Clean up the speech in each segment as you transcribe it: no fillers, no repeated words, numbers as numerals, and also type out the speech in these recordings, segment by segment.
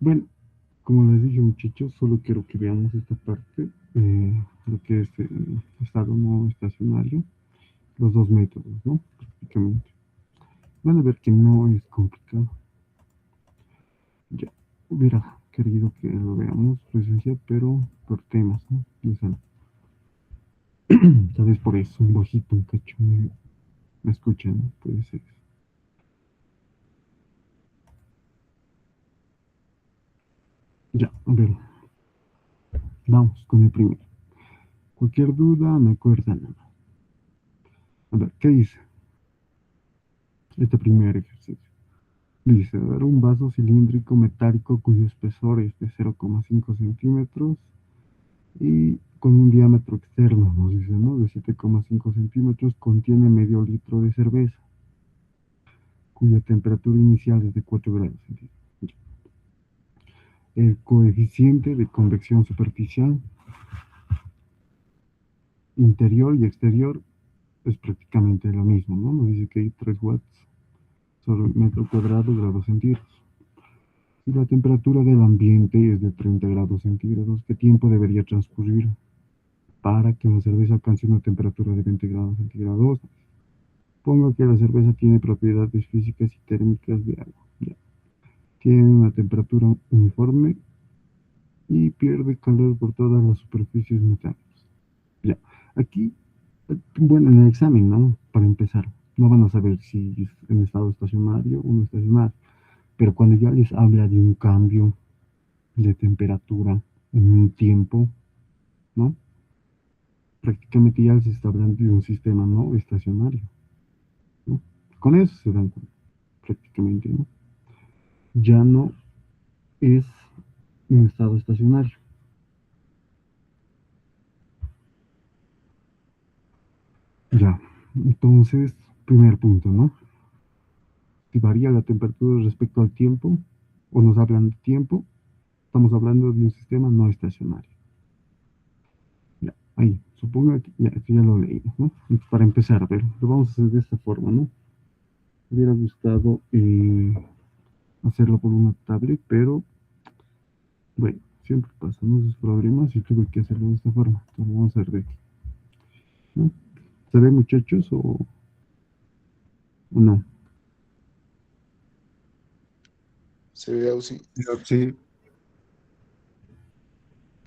Bueno, como les dije, muchachos, solo quiero que veamos esta parte, lo que es el estado no estacionario, los dos métodos, ¿no? Prácticamente. Van a ver que no es complicado. Ya hubiera querido que lo veamos presencial, pero por temas, ¿no? Tal vez por eso, un bajito, un cacho, me escuchan, ¿no? Puede ser. Ya, a ver, vamos con el primero. Cualquier duda, me acuerda nada. A ver, ¿qué dice este primer ejercicio? Dice, a ver, un vaso cilíndrico metálico cuyo espesor es de 0,5 centímetros y con un diámetro externo, nos dice, ¿no? De 7,5 centímetros, contiene medio litro de cerveza, cuya temperatura inicial es de 4 grados centígrados. El coeficiente de convección superficial interior y exterior es prácticamente lo mismo, ¿no? Nos dice que hay 3 watts sobre metro cuadrado, grados centígrados. Si la temperatura del ambiente es de 30 grados centígrados, ¿qué tiempo debería transcurrir para que la cerveza alcance una temperatura de 20 grados centígrados? Pongo que la cerveza tiene propiedades físicas y térmicas de agua. Ya. Tiene una temperatura uniforme y pierde calor por todas las superficies metálicas. Ya. Aquí, bueno, en el examen, ¿no? Para empezar, no van a saber si es en estado estacionario o no estacionario, pero cuando ya les habla de un cambio de temperatura en un tiempo, ¿no? Prácticamente ya se está hablando de un sistema no estacionario, ¿no? Con eso se dan cuenta, prácticamente, ¿no? Ya no es un estado estacionario. Ya, entonces, primer punto, ¿no? Si varía la temperatura respecto al tiempo, o nos hablan de tiempo, estamos hablando de un sistema no estacionario. Ya, ahí, supongo que ya, esto ya lo leímos, ¿no? Entonces, para empezar, a ver, lo vamos a hacer de esta forma, ¿no? Hubiera gustado hacerlo por una tablet, pero bueno, siempre pasan esos problemas y tuve que hacerlo de esta forma. Entonces vamos a ver de aquí, ¿no? ¿Se ve, muchachos, o no? Se ve así. Sí.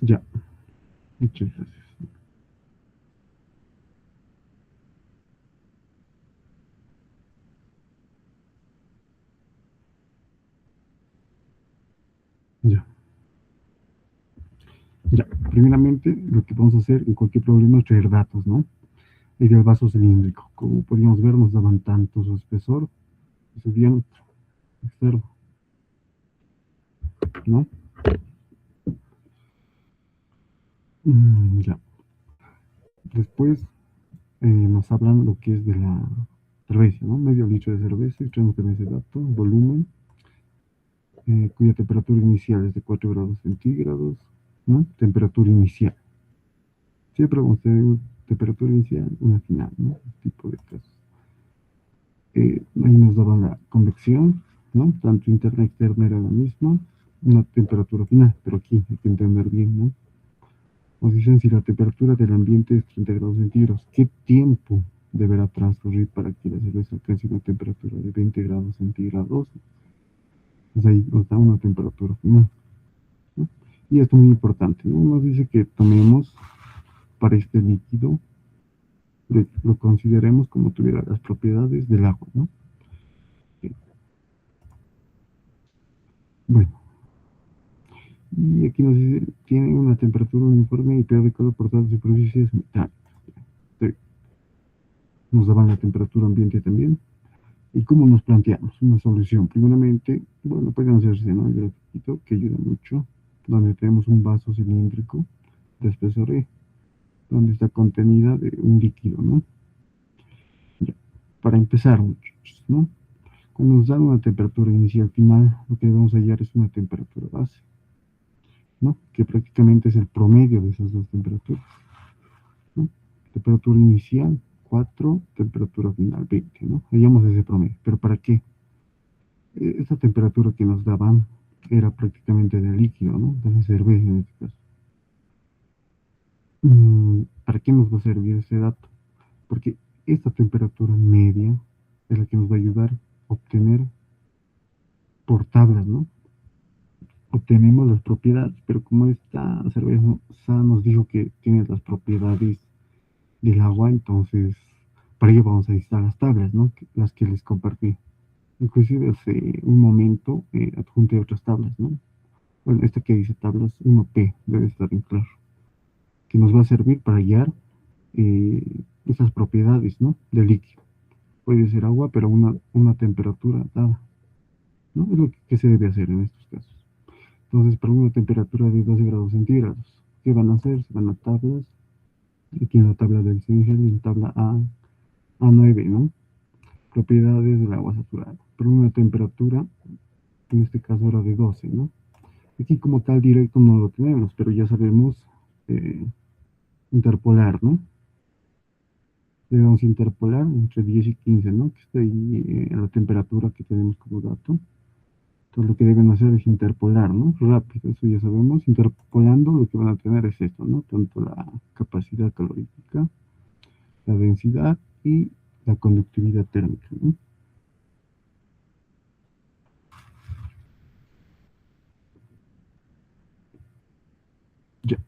Ya, muchas gracias. Ya, ya. Primeramente, lo que vamos a hacer en cualquier problema es traer datos, ¿no? Y del vaso cilíndrico. Como podíamos ver, nos daban tanto su espesor y su diámetro externo, ¿no? Ya. Después nos hablan lo que es de la cerveza, ¿no? Medio litro de cerveza, extraemos también ese dato, volumen, cuya temperatura inicial es de 4 grados centígrados, ¿no? Temperatura inicial. Siempre vamos a tener una temperatura inicial, una final, ¿no? Este tipo de casos. Ahí nos daban la convección, ¿no? Tanto interna y externa era la misma, una temperatura final, pero aquí hay que entender bien, ¿no? Nos dicen si la temperatura del ambiente es 30 grados centígrados, ¿qué tiempo deberá transcurrir para que la cerveza alcance una temperatura de 20 grados centígrados? Pues ahí nos da una temperatura final, ¿no? Y esto es muy importante, ¿no? Nos dice que tomemos para este líquido, lo consideremos como tuviera las propiedades del agua, ¿no? Bueno, y aquí nos dice, tiene una temperatura uniforme y pierde calor por todas las superficies metálicas. Nos daban la temperatura ambiente también. ¿Y cómo nos planteamos una solución? Primeramente, bueno, pueden hacerse, ¿no? El grafiquito que ayuda mucho, donde tenemos un vaso cilíndrico de espesor E, donde está contenida de un líquido, ¿no? Ya. Para empezar, muchachos, ¿no? Cuando nos dan una temperatura inicial final, lo que debemos hallar es una temperatura base, ¿no? Que prácticamente es el promedio de esas dos temperaturas, ¿no? Temperatura inicial 4, temperatura final 20, ¿no? Hallamos ese promedio. ¿Pero para qué? Esta temperatura que nos daban era prácticamente de líquido, ¿no? De la cerveza en este caso. ¿Para qué nos va a servir ese dato? Porque esta temperatura media es la que nos va a ayudar a obtener por tablas, ¿no? Obtenemos las propiedades, pero como esta cerveza nos dijo que tiene las propiedades del agua, entonces para ello vamos a necesitar las tablas, ¿no? Las que les compartí. Inclusive hace un momento adjunté otras tablas, ¿no? Bueno, esta que dice tablas 1P debe estar en claro, que nos va a servir para hallar esas propiedades, ¿no? Del líquido. Puede ser agua, pero una temperatura dada, ¿no? Es lo que se debe hacer en estos casos. Entonces, para una temperatura de 12 grados centígrados, ¿qué van a hacer? Se van a tablas. Aquí en la tabla del CIGEL, en tabla A9, ¿no? Propiedades del agua saturada. Para una temperatura, en este caso era de 12, ¿no? Aquí como tal directo no lo tenemos, pero ya sabemos eh, interpolar, ¿no? Debemos interpolar entre 10 y 15, ¿no? Que está ahí la temperatura que tenemos como dato. Entonces lo que deben hacer es interpolar, ¿no? Rápido, eso ya sabemos. Interpolando lo que van a tener es esto, ¿no? Tanto la capacidad calorífica, la densidad y la conductividad térmica, ¿no? Ya,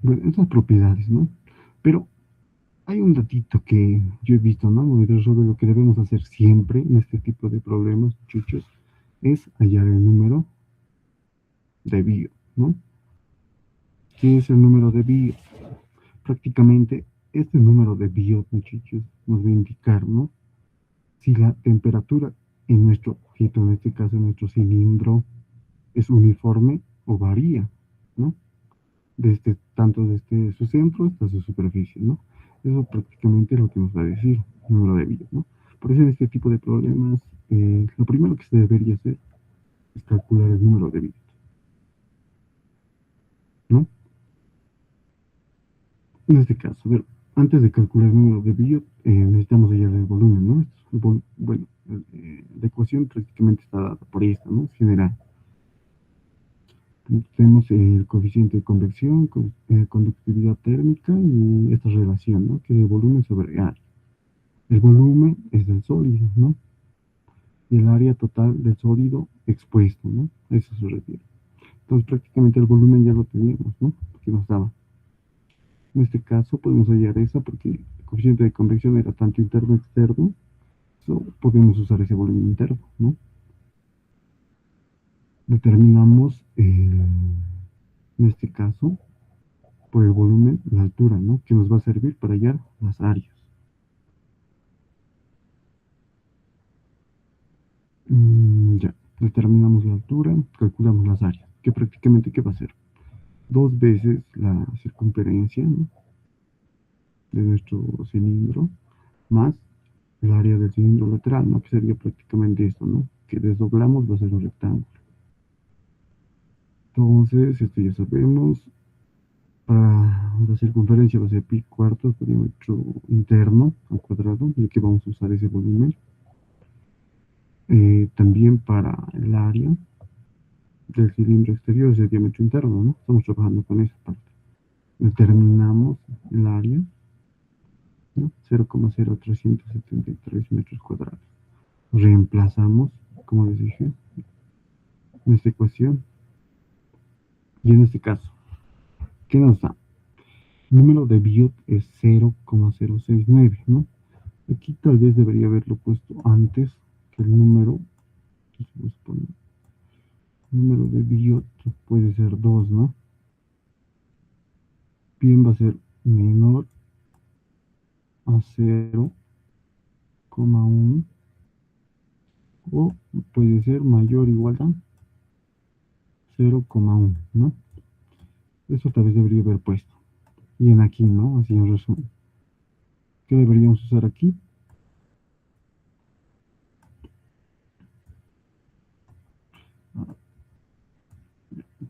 bueno, esas propiedades, ¿no? Pero hay un datito que yo he visto, ¿no? Sobre lo que debemos hacer siempre en este tipo de problemas, muchachos, es hallar el número de Biot, ¿no? ¿Qué es el número de Biot? Prácticamente este número de Biot, muchachos, nos va a indicar, ¿no? Si la temperatura en nuestro objeto, en este caso en nuestro cilindro, es uniforme o varía, ¿no? Tanto desde su centro hasta su superficie, ¿no? Eso prácticamente es lo que nos va a decir el número de Biot, ¿no? Por eso en este tipo de problemas, lo primero que se debería hacer es calcular el número de Biot, ¿no? En este caso, a ver, antes de calcular el número de Biot, necesitamos hallar el volumen, ¿no? Bueno, la ecuación prácticamente está dada por esta, ¿no? General. Tenemos el coeficiente de convección, conductividad térmica y esta relación, ¿no? Que es el volumen sobre área. El volumen es del sólido, ¿no? Y el área total del sólido expuesto, ¿no? A eso se refiere. Entonces prácticamente el volumen ya lo teníamos, ¿no? Que nos daba. En este caso podemos hallar esa porque el coeficiente de convección era tanto interno externo, so, podemos usar ese volumen interno, ¿no? Determinamos, en este caso, por el volumen, la altura, ¿no? Que nos va a servir para hallar las áreas. Ya, determinamos la altura, calculamos las áreas, que prácticamente, ¿qué va a ser? Dos veces la circunferencia, ¿no? De nuestro cilindro, más el área del cilindro lateral, ¿no? Que sería prácticamente esto, ¿no? Que desdoblamos va a ser un rectángulo. Entonces, esto ya sabemos. Para la circunferencia va a ser pi cuartos por diámetro interno al cuadrado, y que vamos a usar ese volumen. También para el área del cilindro exterior es el diámetro interno, ¿no? Estamos trabajando con esa parte. Determinamos el área, ¿no? 0,0373 metros cuadrados. Reemplazamos, como les dije, en esta ecuación. Y en este caso, ¿qué nos da? El número de Biot es 0,069, ¿no? Aquí tal vez debería haberlo puesto antes que el número. Vamos a poner, el número de Biot puede ser 2, ¿no? Bien va a ser menor a 0,1 o puede ser mayor o igual a 0,1, ¿no? Eso tal vez debería haber puesto. Y en aquí, ¿no? Así en resumen. ¿Qué deberíamos usar aquí?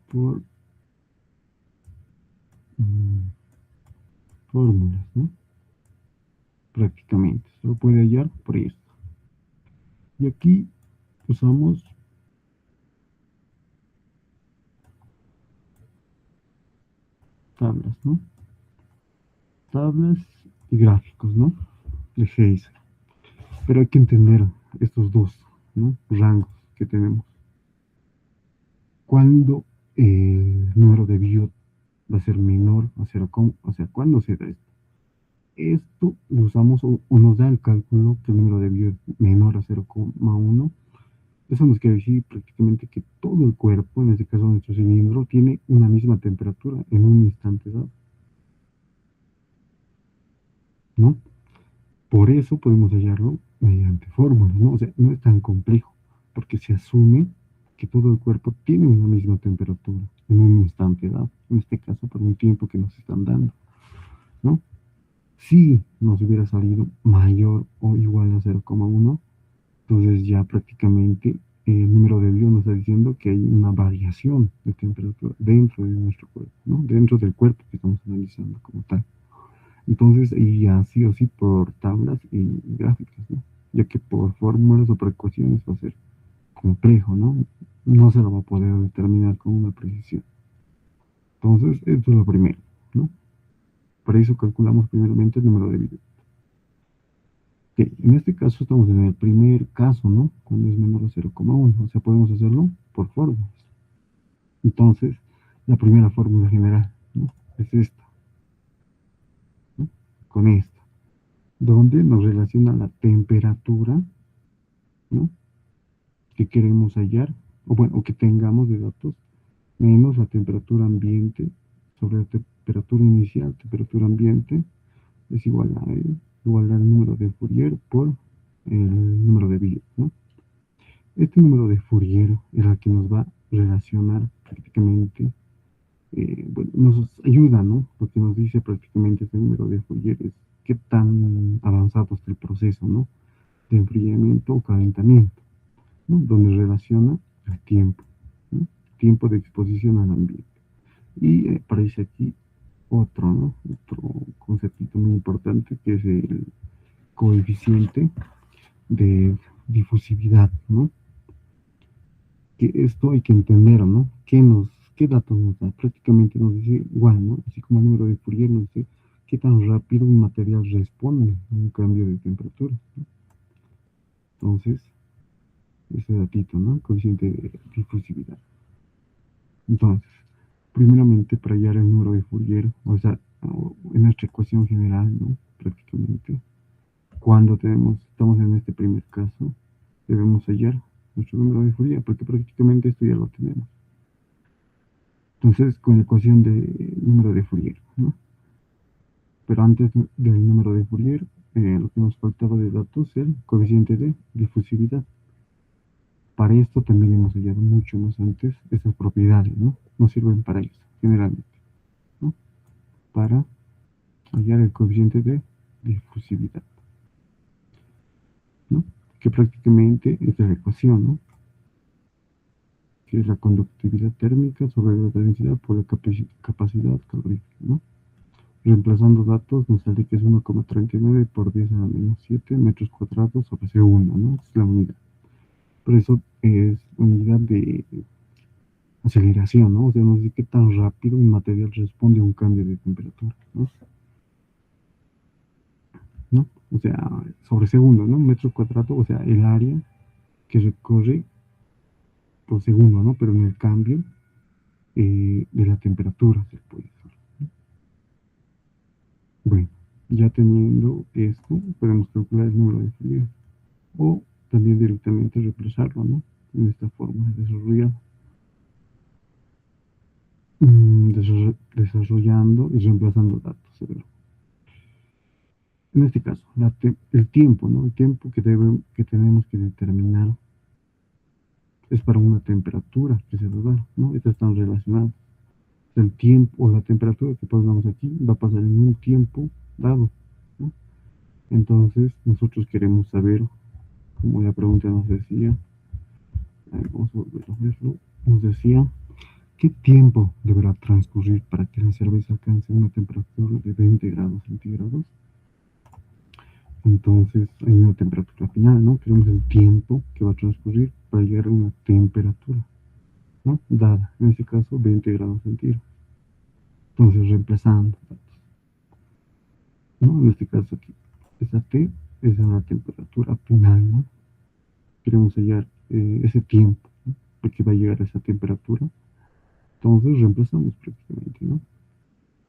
Por fórmulas, ¿no? Prácticamente. Se lo puede hallar por esto. Y aquí usamos tablas, ¿no? Tablas y gráficos, ¿no? De Geyser. Pero hay que entender estos dos, ¿no? Rangos que tenemos. Cuando el número de Biot va a ser menor a 0, o sea, ¿cuándo se da esto? Esto lo usamos o nos da el cálculo que el número de Biot menor a 0,1. Eso nos quiere decir prácticamente que todo el cuerpo, en este caso nuestro cilindro, tiene una misma temperatura en un instante dado, ¿no? Por eso podemos hallarlo mediante fórmulas, ¿no? O sea, no es tan complejo, porque se asume que todo el cuerpo tiene una misma temperatura en un instante dado, en este caso por un tiempo que nos están dando, ¿no? Si nos hubiera salido mayor o igual a 0,1, entonces ya prácticamente el número de Dios nos está diciendo que hay una variación de temperatura dentro de nuestro cuerpo, ¿no? Dentro del cuerpo que estamos analizando como tal. Entonces, y así o sí por tablas y gráficas, ¿no? Ya que por fórmulas o por ecuaciones va a ser complejo, ¿no? No se lo va a poder determinar con una precisión. Entonces, esto es lo primero, ¿no? Para eso calculamos primeramente el número de Biot. En este caso estamos en el primer caso, ¿no? Cuando es menor a 0,1, o sea, podemos hacerlo por fórmulas. Entonces, la primera fórmula general, ¿no? Es esta, ¿no? Con esta, donde nos relaciona la temperatura, ¿no? Que queremos hallar, o bueno, o que tengamos de datos, menos la temperatura ambiente sobre la temperatura inicial. Temperatura ambiente es igual al número de Fourier por el número de Biot, ¿no? Este número de Fourier es el que nos va a relacionar prácticamente, bueno, nos ayuda, ¿no? Porque nos dice prácticamente este número de Fourier es qué tan avanzado está el proceso, ¿no? De enfriamiento o calentamiento, ¿no? Donde relaciona el tiempo, ¿no? Tiempo de exposición al ambiente. Y aparece aquí otro, ¿no? Otro conceptito muy importante que es el coeficiente de difusividad, ¿no? Que esto hay que entender, ¿no? ¿Qué datos nos da? Prácticamente nos dice igual, ¿no? Así como el número de Fourier nos dice qué tan rápido un material responde a un cambio de temperatura, ¿no? Entonces, ese datito, ¿no? Coeficiente de difusividad. Entonces, primeramente para hallar el número de Fourier, o sea, en nuestra ecuación general, ¿no? Prácticamente, cuando estamos en este primer caso, debemos hallar nuestro número de Fourier, porque prácticamente esto ya lo tenemos. Entonces, con la ecuación de número de Fourier, ¿no? Pero antes del número de Fourier, lo que nos faltaba de datos es el coeficiente de difusividad. Para esto también hemos hallado mucho más antes estas propiedades, ¿no? Nos sirven para eso, generalmente, ¿no? Para hallar el coeficiente de difusividad, ¿no? Que prácticamente es la ecuación, ¿no? Que es la conductividad térmica sobre la densidad por la capacidad calorífica, ¿no? Reemplazando datos nos sale que es 1,39 por 10 a la menos 7 metros cuadrados sobre segundo, ¿no? Es la unidad. Por eso es unidad de aceleración, ¿no? O sea, nos dice qué tan rápido un material responde a un cambio de temperatura, ¿no? ¿No? O sea, sobre segundo, ¿no? Metro cuadrado, o sea, el área que recorre por segundo, ¿no? Pero en el cambio de la temperatura se puede usar, ¿no? Bueno, ya teniendo esto, podemos calcular el número de Fourier o también directamente reemplazarlo, ¿no? En esta forma desarrollada. Desarrollando y reemplazando datos, ¿verdad? En este caso, el tiempo, ¿no? El tiempo que tenemos que determinar es para una temperatura que se nos da, ¿no? Estas están relacionadas. El tiempo o la temperatura que pongamos aquí va a pasar en un tiempo dado, ¿no? Entonces, nosotros queremos saber, como la pregunta nos decía, vamos a volver a verlo, nos decía, ¿qué tiempo deberá transcurrir para que la cerveza alcance una temperatura de 20 grados centígrados? Entonces hay una temperatura final, ¿no? Tenemos el tiempo que va a transcurrir para llegar a una temperatura, ¿no? Dada, en este caso 20 grados centígrados. Entonces reemplazando, ¿no? En este caso aquí, esa T es la temperatura final, ¿no? Queremos hallar ese tiempo, ¿no? De que va a llegar a esa temperatura. Entonces reemplazamos prácticamente, ¿no?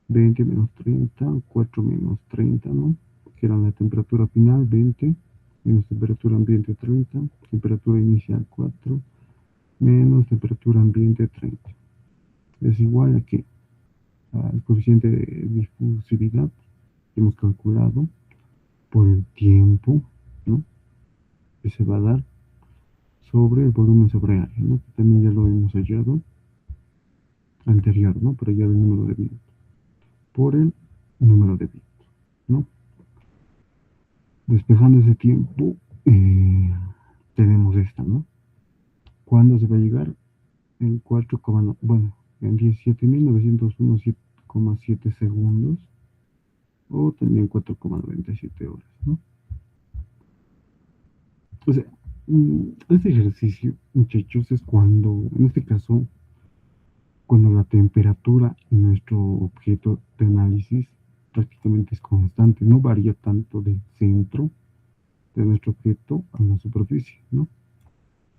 20 menos 30, 4 menos 30, ¿no? Que era la temperatura final, 20, menos temperatura ambiente 30, temperatura inicial 4, menos temperatura ambiente 30. Es igual a que al coeficiente de difusividad que hemos calculado por el tiempo, ¿no? Que se va a dar sobre el volumen sobre área, ¿no? Que también ya lo hemos hallado anterior, ¿no? Para hallar el número de bits por el número de bits, ¿no? Despejando ese tiempo, tenemos esta, ¿no? ¿Cuándo se va a llegar? En 4, bueno, en 17.901,7 segundos o también 4,97 horas, ¿no? O sea, este ejercicio, muchachos, es cuando, en este caso, cuando la temperatura en nuestro objeto de análisis prácticamente es constante, no varía tanto del centro de nuestro objeto a la superficie, ¿no?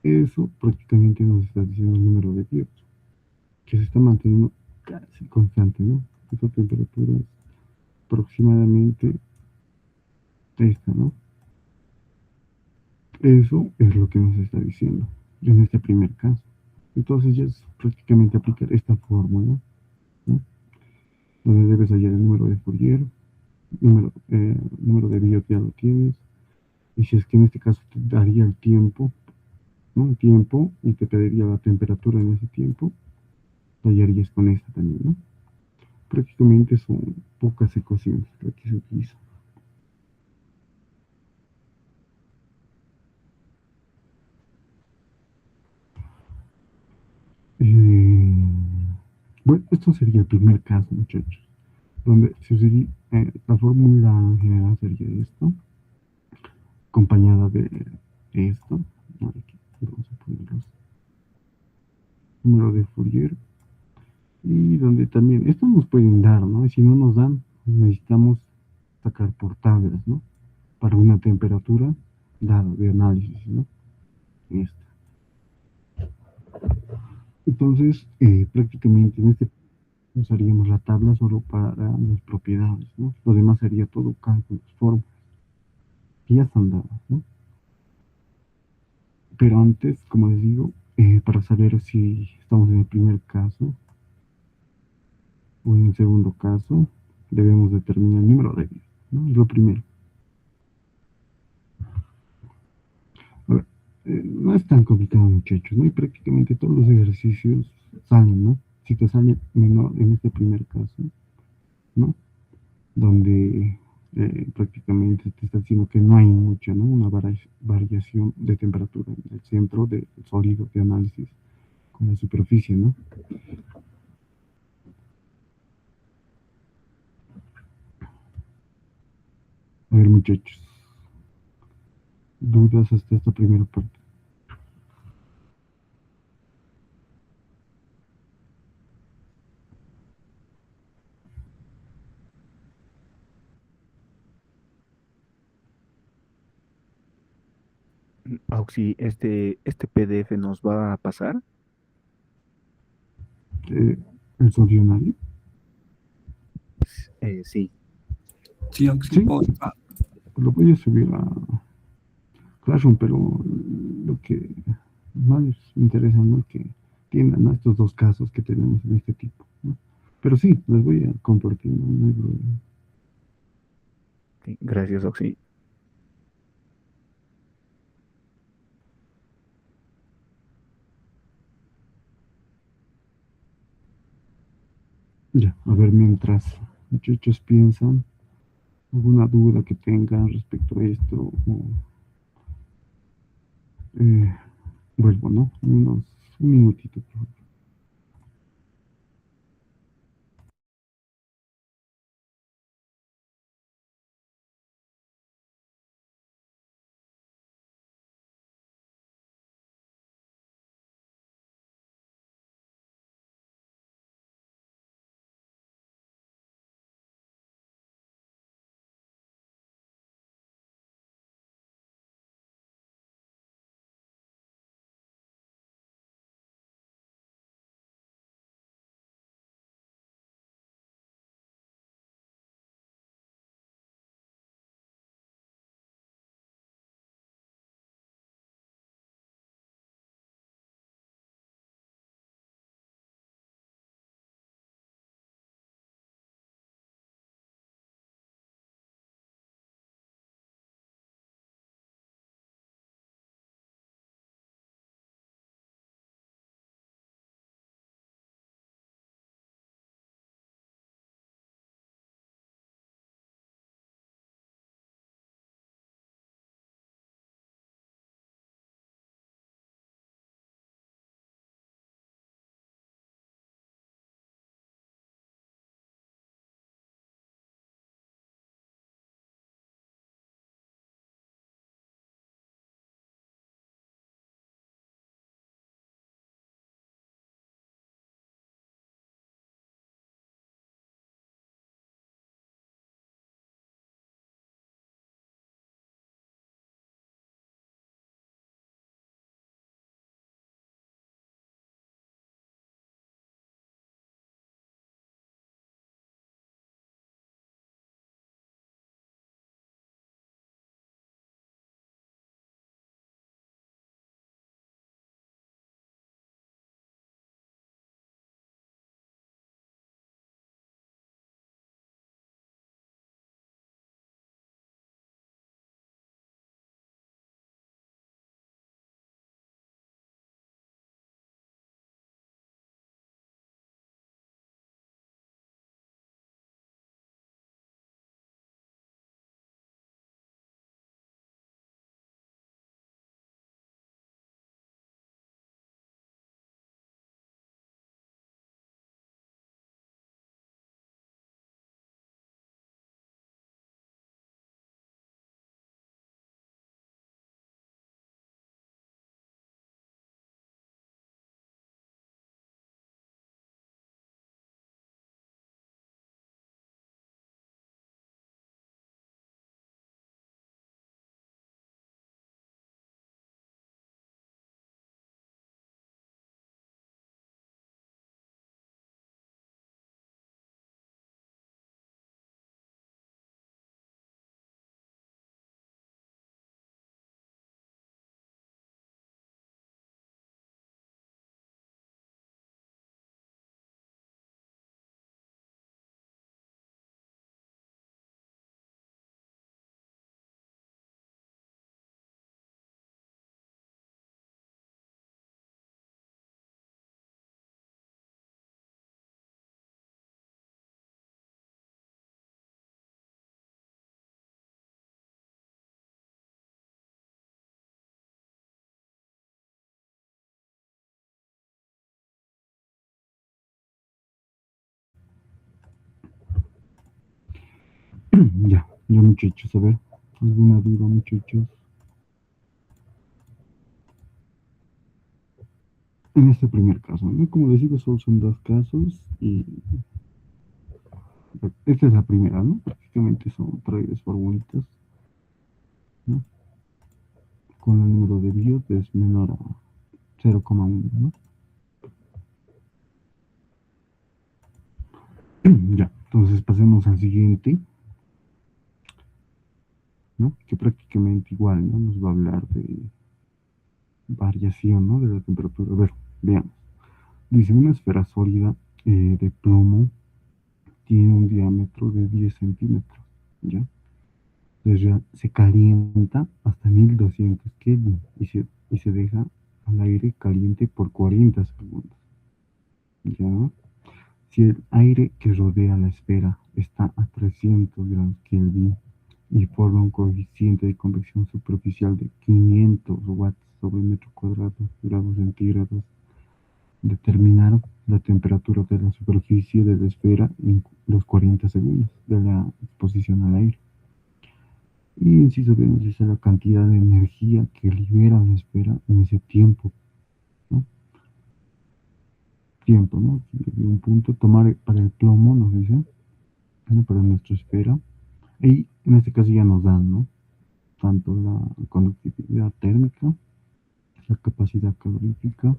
Eso prácticamente nos está diciendo el número de Dios, que se está manteniendo casi constante, ¿no? Esa temperatura es aproximadamente esta, ¿no? Eso es lo que nos está diciendo en este primer caso. Entonces ya es prácticamente aplicar esta fórmula, ¿no? Donde debes hallar el número de Fourier, número de Biot ya lo tienes, y si es que en este caso te daría el tiempo, ¿no? El tiempo, y te pediría la temperatura en ese tiempo, la hallarías con esta también, ¿no? Prácticamente son pocas ecuaciones las que se utilizan. Bueno, esto sería el primer caso, muchachos, donde se usaría, la fórmula general sería esto, acompañada de esto. Aquí vamos a poner los números de Fourier, y donde también, esto nos pueden dar, ¿no? Y si no nos dan, necesitamos sacar por tablas, ¿no? Para una temperatura dada de análisis, ¿no? Esta. Entonces, prácticamente en este usaríamos la tabla solo para las propiedades, ¿no? Lo demás sería todo cálculos, formas, que ya están dadas, ¿no? Pero antes, como les digo, para saber si estamos en el primer caso o en el segundo caso, debemos determinar el número de bits, ¿no? Es lo primero. A ver, no es tan complicado, muchachos, ¿no? Y prácticamente todos los ejercicios salen, ¿no? Si te sale menor en este primer caso, ¿no? Donde prácticamente te está diciendo que no hay mucha, ¿no? Una variación de temperatura en el centro del sólido de análisis con la superficie, ¿no? A ver, muchachos, dudas hasta esta primera parte. Auxi, este PDF nos va a pasar. El solucionario. Sí. Sí, Oxy, Sí, porfa. lo voy a subir a Classroom, pero lo que más interesa, ¿no? Es que tiendan a estos dos casos que tenemos en este tipo, ¿no? Pero sí, les voy a compartir, no hay problema. Ok, gracias, Auxi. Ya, a ver, mientras muchachos piensan, alguna duda que tengan respecto a esto, o, eh, vuelvo, ¿no? Un minutito, por favor. Ya muchachos, a ver, ¿alguna duda muchachos? En este primer caso, ¿no? Como les digo, solo son dos casos y esta es la primera, ¿no? Prácticamente son tres formulitas, ¿no? Con el número de Biot es menor a 0,1, ¿no? Ya, entonces pasemos al siguiente, ¿no? Que prácticamente igual, ¿no? Nos va a hablar de variación, ¿no? De la temperatura. A ver, veamos. Dice, una esfera sólida de plomo tiene un diámetro de 10 centímetros, ¿ya? Se calienta hasta 1200 Kelvin y se deja al aire caliente por 40 segundos, ¿ya? Si el aire que rodea la esfera está a 300 grados Kelvin y forma un coeficiente de convección superficial de 500 watts sobre metro cuadrado, grados centígrados, determinar la temperatura de la superficie de la esfera en los 40 segundos de la exposición al aire. Y inciso B nos dice la cantidad de energía que libera la esfera en ese tiempo, ¿no? Tiempo, ¿no? Aquí un punto. Tomar para el plomo, nos dice, ¿no? Para nuestra esfera. Y en este caso ya nos dan, ¿no? Tanto la conductividad térmica, la capacidad calorífica,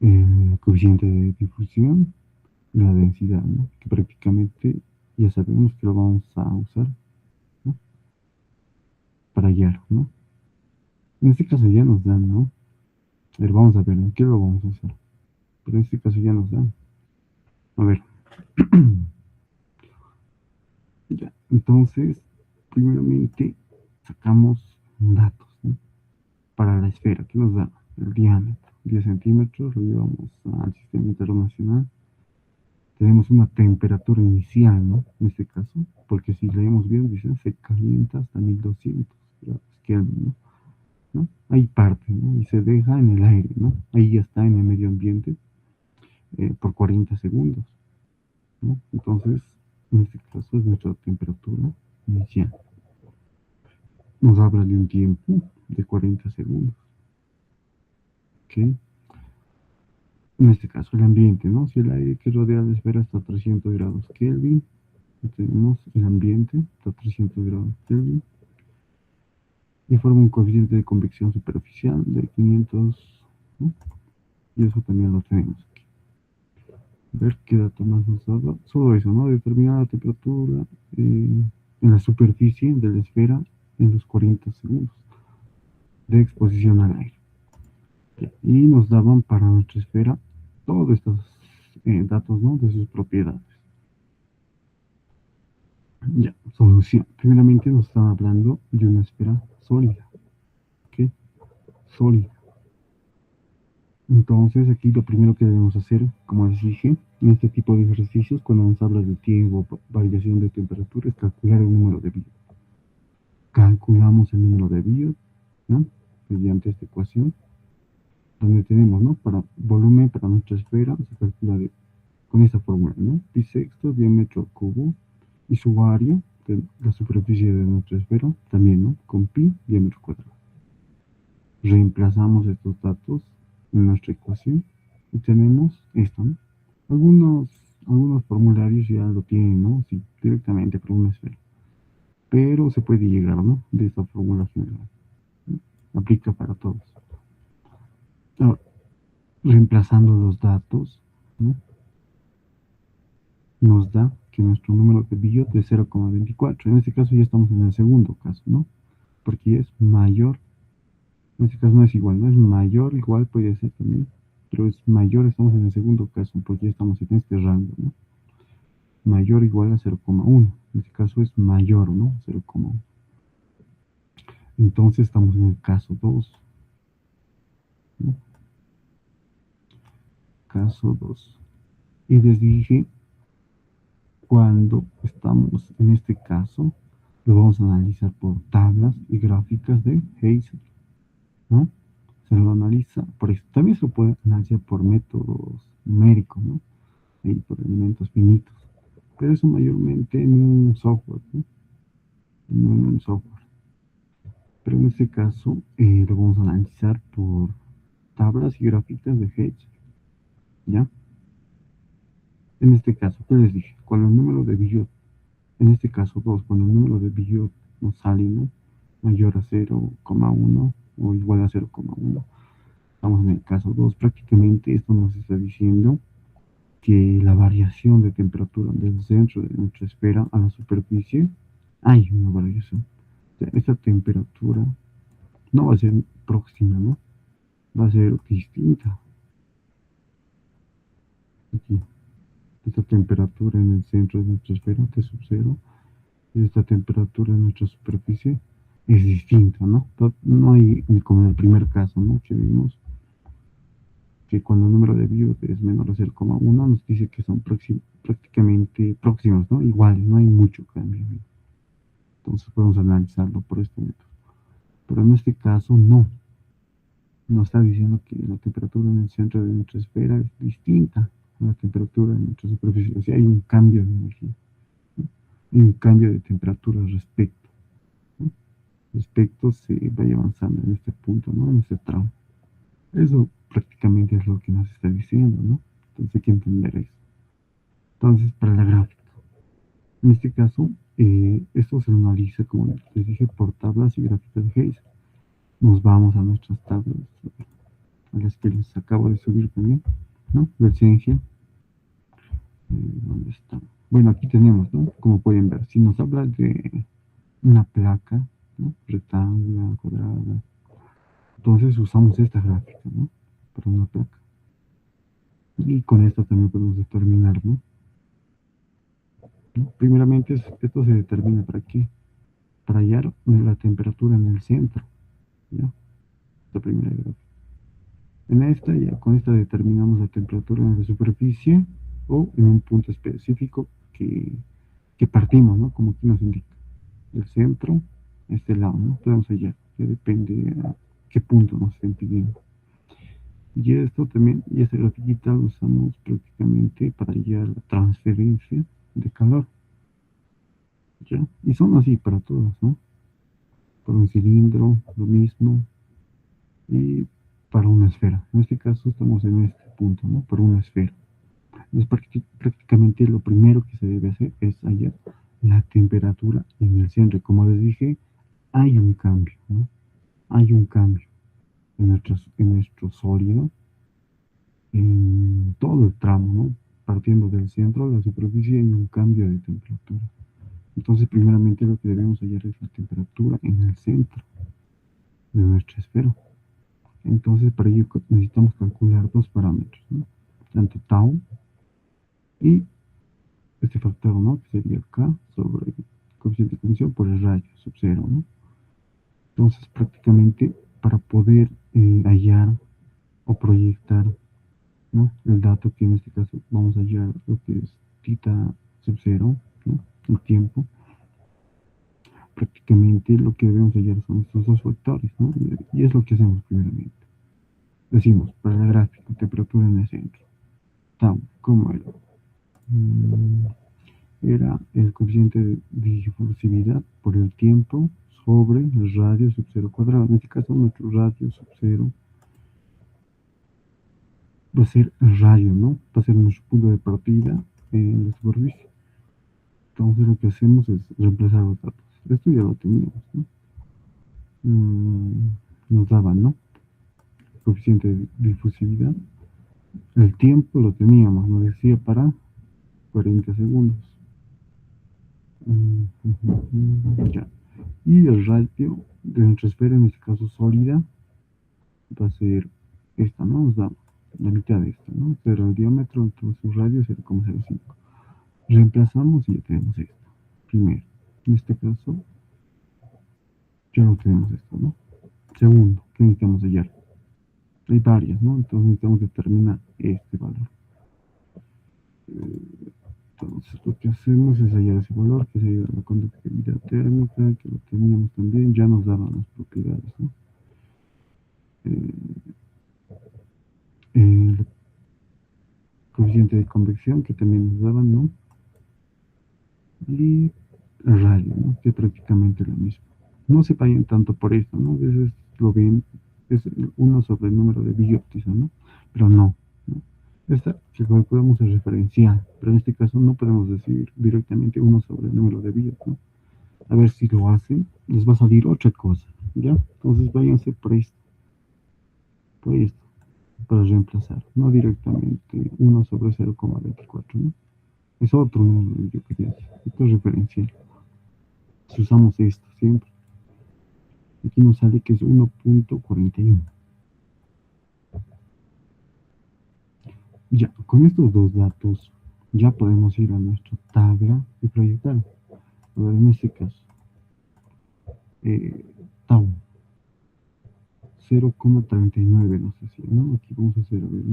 el coeficiente de difusión, la densidad, ¿no? Que prácticamente ya sabemos que lo vamos a usar, ¿no? Para hierro, ¿no? En este caso ya nos dan, ¿no? A ver, vamos a ver en qué lo vamos a usar. Pero en este caso ya nos dan. A ver. Ya, entonces, primeramente sacamos datos, ¿no? Para la esfera, ¿qué nos da? El diámetro, 10 centímetros, lo llevamos al sistema internacional. Tenemos una temperatura inicial, ¿no? En este caso, porque si leemos bien, dicen se calienta hasta 1200 grados Kelvin, ¿no? ¿No? Ahí parte, ¿no? Y se deja en el aire, ¿no? Ahí ya está en el medio ambiente por 40 segundos, ¿no? Entonces, en este caso es nuestra temperatura inicial. Nos habla de un tiempo de 40 segundos, ¿ok? En este caso el ambiente, ¿no? Si el aire que rodea la esfera está a 300 grados Kelvin, tenemos el ambiente está a 300 grados Kelvin y forma un coeficiente de convección superficial de 500, ¿no? Y eso también lo tenemos aquí. A ver qué dato más nos da. Solo eso, ¿no? Determinar la temperatura en la superficie de la esfera en los 40 segundos de exposición al aire. Y nos daban para nuestra esfera todos estos datos, ¿no? De sus propiedades. Ya, solución. Primeramente nos están hablando de una esfera sólida. ¿Ok? Sólida. Entonces aquí lo primero que debemos hacer, como les dije, en este tipo de ejercicios, cuando nos habla de tiempo, variación de temperatura, es calcular el número de Biot. Calculamos el número de Biot, ¿no? Mediante esta ecuación, donde tenemos, ¿no? Para volumen, para nuestra esfera, se calcula con esta fórmula, ¿no? Pi sexto, diámetro cubo, y su área de la superficie de nuestra esfera, también, ¿no? Con pi, diámetro cuadrado. Reemplazamos estos datos en nuestra ecuación y tenemos esto, ¿no? Algunos formularios ya lo tienen, ¿no? Sí, directamente para una esfera. Pero se puede llegar, ¿no? De esta fórmula general, ¿no? Aplica para todos. Ahora, reemplazando los datos, ¿no? Nos da que nuestro número de Biot es 0,24. En este caso ya estamos en el segundo caso, ¿no? Porque es mayor, en este caso no es igual, ¿no? Es mayor, igual puede ser también, pero es mayor, estamos en el segundo caso, porque ya estamos en este rango, ¿no? Mayor o igual a 0,1. En este caso es mayor, ¿no? 0,1. Entonces estamos en el caso 2, ¿no? Caso 2. Y les dije, cuando estamos en este caso, lo vamos a analizar por tablas y gráficas de Hazel, ¿no? Se lo analiza por eso. También se lo puede analizar por métodos numéricos, ¿no? Ahí por elementos finitos. pero eso mayormente en un software, ¿no? No en un software. Pero en este caso lo vamos a analizar por tablas y gráficas de Hedge, ¿ya? En este caso, ¿qué les dije? Cuando el número de billot, en este caso 2, cuando el número de billot nos sale, ¿no? Mayor a 0,1 o igual a 0,1, estamos en el caso 2. Prácticamente esto nos está diciendo que la variación de temperatura del centro de nuestra esfera a la superficie, hay una variación. O sea, esta temperatura no va a ser próxima, ¿no? Va a ser distinta. Aquí, esta temperatura en el centro de nuestra esfera, T sub 0, y esta temperatura en nuestra superficie es distinta, ¿no? No hay, como en el primer caso, ¿no? Que vimos que cuando el número de Biot es menor a 0,1 nos dice que son prácticamente próximos, ¿no? Iguales, no hay mucho cambio. Entonces podemos analizarlo por este método. Pero en este caso no. Nos está diciendo que la temperatura en el centro de nuestra esfera es distinta a la temperatura en nuestra superficie. O sea, hay un cambio de energía, ¿no? Hay un cambio de temperatura respecto, ¿no? Respecto se vaya avanzando en este punto, ¿no? En este tramo. Eso prácticamente es lo que nos está diciendo, ¿no? Entonces hay que entender eso. Entonces, para la gráfica, en este caso, esto se analiza, como les dije, por tablas y gráficas de Hayes. Nos vamos a nuestras tablas, a las que les acabo de subir también, ¿no? Del Ciencia. ¿Dónde está? Bueno, aquí tenemos, ¿no? Como pueden ver, si nos habla de una placa, ¿no? Rectangular, cuadrada, entonces usamos esta gráfica, ¿no? Para una placa. Y con esto también podemos determinar, ¿no? Primeramente, esto se determina para qué? Para hallar la temperatura en el centro, ¿ya? La primera gráfica. En esta, ya con esta determinamos la temperatura en la superficie o en un punto específico que partimos, ¿no? Como aquí nos indica. El centro, este lado, ¿no? Podemos hallar, ya depende a qué punto nos estén pidiendo. Y esto también, y esta grafiquita lo usamos prácticamente para hallar la transferencia de calor, ¿ya? Y son así para todos, ¿no? Para un cilindro, lo mismo, y para una esfera. En este caso estamos en este punto, ¿no? Para una esfera. Entonces prácticamente lo primero que se debe hacer es hallar la temperatura en el centro. Como les dije, hay un cambio, ¿no? Hay un cambio en nuestro sólido, en todo el tramo, ¿no? Partiendo del centro de la superficie hay un cambio de temperatura. Entonces, primeramente lo que debemos hallar es la temperatura en el centro de nuestra esfera. Entonces, para ello necesitamos calcular dos parámetros, ¿no? Tanto tau y este factor, ¿no? Que sería K sobre el coeficiente de convección por el radio sub 0, ¿no? Entonces, prácticamente para poder hallar o proyectar, ¿no? El dato que en este caso vamos a hallar lo que es tita sub 0, ¿no? El tiempo. Prácticamente lo que debemos hallar son estos dos factores, ¿no? Y es lo que hacemos primeramente. Decimos, para la gráfica, temperatura en el centro. Tau, ¿cómo era? Era el coeficiente de difusividad por el tiempo sobre el radio sub 0 cuadrado. En este caso, nuestro radio sub 0 va a ser el radio, ¿no? Va a ser nuestro punto de partida en la superficie. Entonces, lo que hacemos es reemplazar los datos. Esto ya lo teníamos, ¿no? Nos daban, ¿no? Coeficiente de difusividad. El tiempo lo teníamos, nos decía para 40 segundos. Ya. Y el radio de nuestra esfera, en este caso sólida, va a ser esta, ¿no? Nos da la mitad de esta, ¿no? 0 el diámetro, entonces su radio 0,05. Reemplazamos y ya tenemos esto. Primero, en este caso, ya no tenemos esto, ¿no? Segundo, ¿qué necesitamos hallar? Hay varias, ¿no? Entonces necesitamos determinar este valor. Entonces lo que hacemos es hallar ese valor, que sería la conductividad térmica, que lo teníamos también, ya nos daban las propiedades, ¿no? El coeficiente de convección, que también nos daban, ¿no? y radio, ¿no? Que prácticamente lo mismo. No se vayan tanto por esto, ¿no? A veces lo ven, es uno sobre el número de biotis, ¿no? Pero no, ¿no? Esta que podemos es referencial, pero en este caso no podemos decir directamente uno sobre el número de biotis, ¿no? A ver si lo hacen, les va a salir otra cosa, ¿ya? Entonces váyanse por esto, para reemplazar, no directamente uno sobre 0,24, ¿no? Es otro número, yo quería decir, esto es referencial. Si usamos esto siempre, aquí nos sale que es 1,41. Ya, con estos dos datos ya podemos ir a nuestra tabla y proyectar. A ver, en este caso, tau 0,39 nos decía, ¿no? Aquí vamos a hacer, a ver,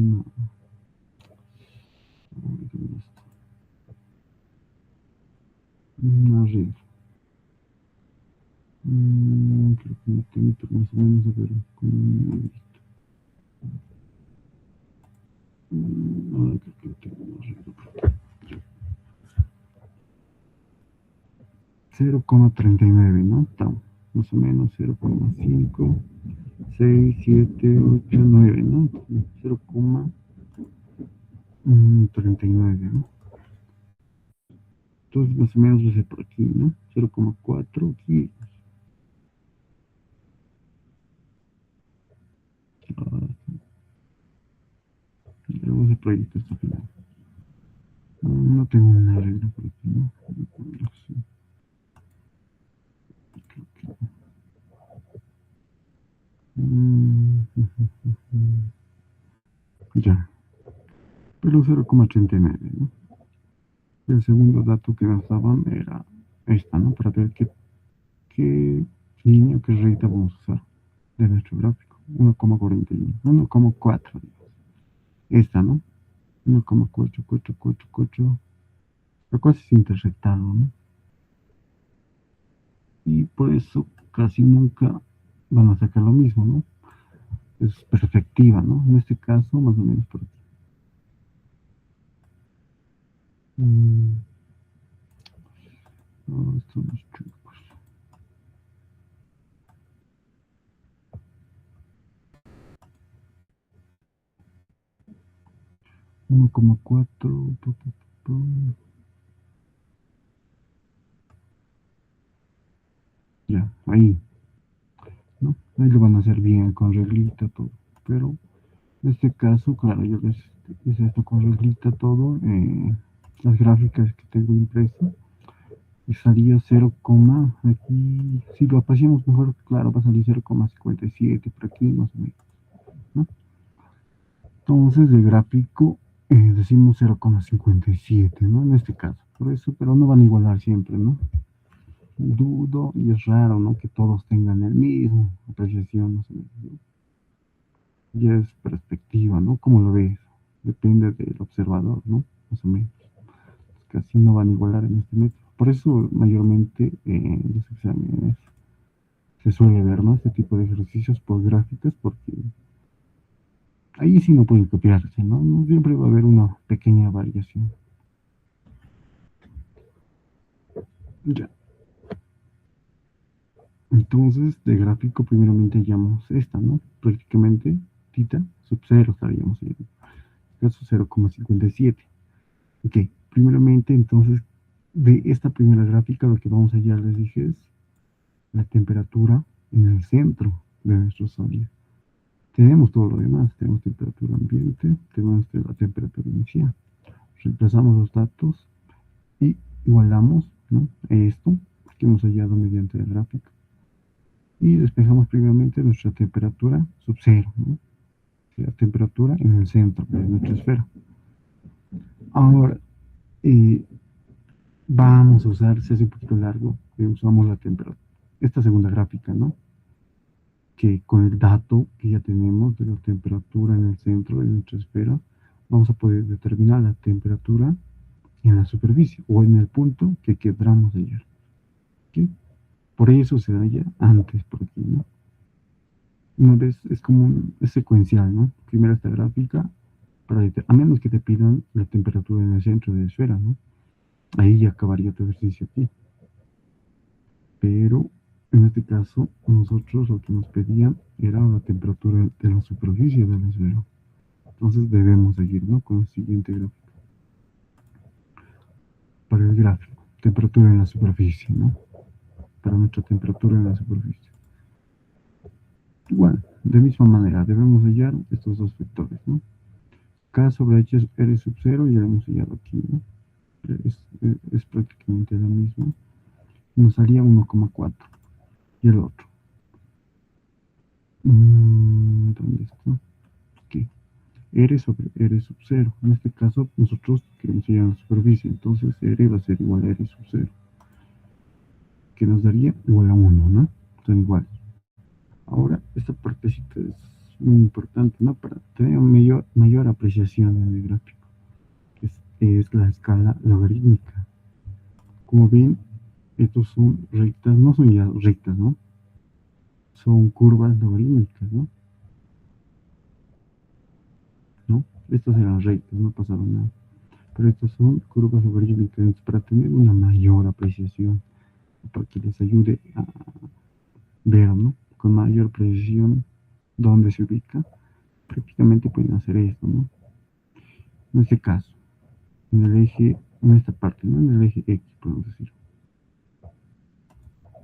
una red. Creo que me tengo más o menos a ver con un negrito. Ahora creo que lo tengo más red. 0,39, ¿no? Tau, más o menos 0,5, 6, 7, 8, 9, ¿no? 0,39, ¿no? Entonces más o menos va a ser por aquí, ¿no? 0,4 aquí. Luego se proyecta hasta el final. No tengo una regla por aquí, ¿no? No sé. Creo que... Ya. Pero 0,39, ¿no? El segundo dato que nos daban era esta, ¿no? Para ver qué línea, qué recta vamos a usar de nuestro gráfico. 1,41, 1,4, digamos. Esta, ¿no? 1,444. Lo cual es interceptado, ¿no? Y por eso casi nunca van a sacar lo mismo, ¿no? Es perspectiva, ¿no? En este caso, más o menos por aquí. No, estos son los chicos. 1,4. Ya, ahí, ¿no? Ahí lo van a hacer bien, con reglita, todo. Pero en este caso, claro, yo les hice esto con reglita, todo. Las gráficas que tengo impresas. Y salía 0, aquí, si lo apreciamos mejor, claro, va a salir 0,57 por aquí, más o menos, ¿no? Entonces, de gráfico, decimos 0,57, ¿no? En este caso, por eso, pero no van a igualar siempre, ¿no? Dudo y es raro, ¿no? Que todos tengan el mismo apreciación, más o menos, ¿no? Ya es perspectiva, ¿no? ¿Cómo lo ves? Depende del observador, ¿no? Más o menos. Casi no van a igualar en este método. Por eso, mayormente, en los exámenes se suele ver, ¿no? Este tipo de ejercicios por gráficas, porque ahí sí no pueden copiarse, ¿no? No siempre va a haber una pequeña variación. Ya. Entonces, de gráfico, primeramente hallamos esta, ¿no? Prácticamente, tita sub 0 estaríamos en caso 0,57. Ok, primeramente, entonces, de esta primera gráfica, lo que vamos a hallar, les dije, es la temperatura en el centro de nuestro sólido. Tenemos todo lo demás, tenemos temperatura ambiente, tenemos la temperatura inicial. Reemplazamos los datos y igualamos, ¿no? Esto que hemos hallado mediante el gráfico. Y despejamos primeramente nuestra temperatura sub cero, ¿no? La temperatura en el centro de nuestra esfera. Ahora, vamos a usar, se hace un poquito largo, usamos la temperatura, esta segunda gráfica, ¿no? Que con el dato que ya tenemos de la temperatura en el centro de nuestra esfera, vamos a poder determinar la temperatura en la superficie o en el punto que queramos hallar. ¿Okay? Por eso se halla antes por aquí, ¿no? Una vez es como es secuencial, ¿no? Primero esta gráfica, a menos que te pidan la temperatura en el centro de la esfera, ¿no? Ahí ya acabaría tu ejercicio aquí. Pero en este caso, nosotros lo que nos pedían era la temperatura de la superficie del esfero. Entonces debemos seguir, ¿no? Con el siguiente gráfico. Para el gráfico, temperatura en la superficie, ¿no? Para nuestra temperatura en la superficie. Igual, de misma manera, debemos hallar estos dos vectores, ¿no? K sobre H es R sub 0, ya lo hemos hallado aquí, ¿no? Es prácticamente lo mismo. Nos haría 1,4. Y el otro. ¿Dónde está? Aquí. R sobre R sub 0. En este caso, nosotros queremos hallar la superficie. Entonces, R va a ser igual a R sub 0. Que nos daría igual a 1, ¿no? Son iguales. Ahora, esta partecita es muy importante, ¿no? Para tener mayor apreciación en el gráfico. Es la escala logarítmica. Como ven, estos son rectas, no son ya rectas, ¿no? Son curvas logarítmicas, ¿no? ¿No? Estas eran rectas, no pasaron nada. Pero estas son curvas logarítmicas para tener una mayor apreciación, para que les ayude a ver, ¿no? Con mayor precisión dónde se ubica. Prácticamente pueden hacer esto, ¿no? En este caso, en el eje, en esta parte, ¿no? En el eje X, podemos decir.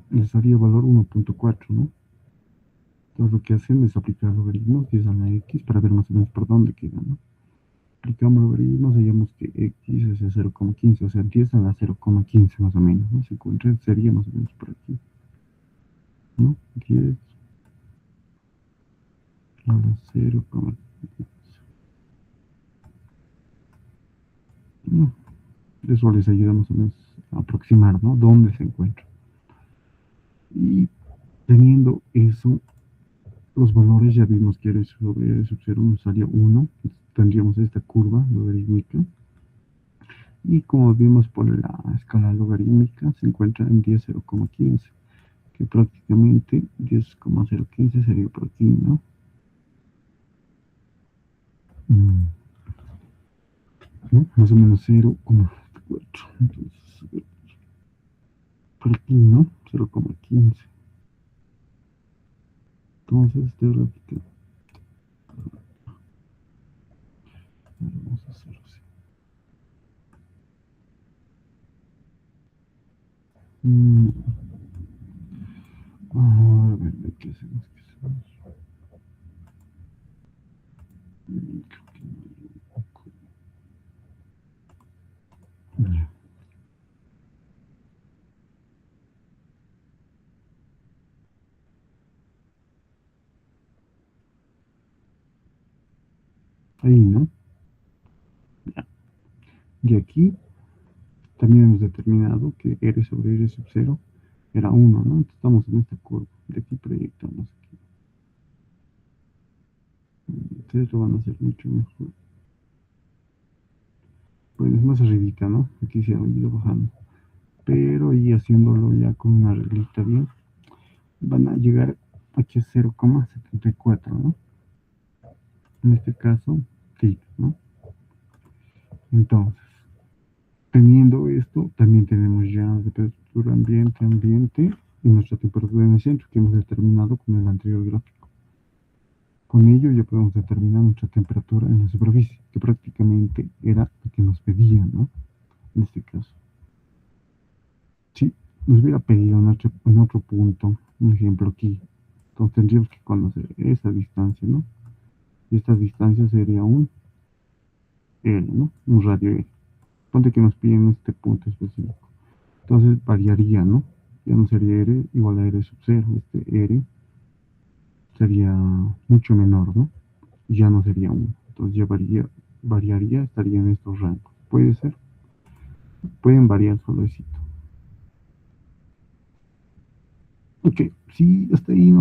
Les haría valor 1,4, ¿no? Entonces lo que hacen es aplicar logaritmos 10 a la X para ver más o menos por dónde queda, ¿no? Aplicamos logaritmos, hallamos que X es el 0,15, o sea, 10 a la 0,15 más o menos, ¿no? Se encuentra, sería más o menos por aquí, ¿no? 10 a la 0,15. ¿No? Eso les ayuda más o menos a aproximar, ¿no? Dónde se encuentra. Y teniendo eso, los valores ya vimos que R sobre R sub 0 nos haría 1, tendríamos esta curva logarítmica. Y como vimos por la escala logarítmica, se encuentra en 10,0,15, que prácticamente 10,015 sería por aquí, ¿no? ¿No? Más o menos 0,4. Entonces, por aquí, ¿no? 0,15. Entonces, esta gráfica, vamos a hacerlo así. A ver, ¿qué hacemos? Creo que no hay un poco. Ya. Ahí, ¿no? Ya. Y aquí también hemos determinado que R sobre R sub 0 era 1, ¿no? Entonces estamos en esta curva. De aquí proyectamos aquí. Ustedes lo van a hacer mucho mejor. Pues es más arribita, ¿no? Aquí se ha ido bajando. Pero ahí haciéndolo ya con una reglita bien, van a llegar aquí a 0,74, ¿no? En este caso, sí, ¿no? Entonces, teniendo esto, también tenemos ya la temperatura ambiente y nuestra temperatura en el centro que hemos determinado con el anterior gráfico. Con ello ya podemos determinar nuestra temperatura en la superficie, que prácticamente era lo que nos pedían, ¿no? En este caso. Si nos hubiera pedido en otro punto, un ejemplo aquí, entonces tendríamos que conocer esa distancia, ¿no? Y esta distancia sería un L, ¿no? Un radio L. Ponte que nos piden este punto específico. Entonces variaría, ¿no? Ya no sería R igual a R sub 0. Este R sería mucho menor, ¿no? Y ya no sería 1. Entonces ya variaría, estaría en estos rangos. Puede ser. Pueden variar solo eso. Ok, si hasta ahí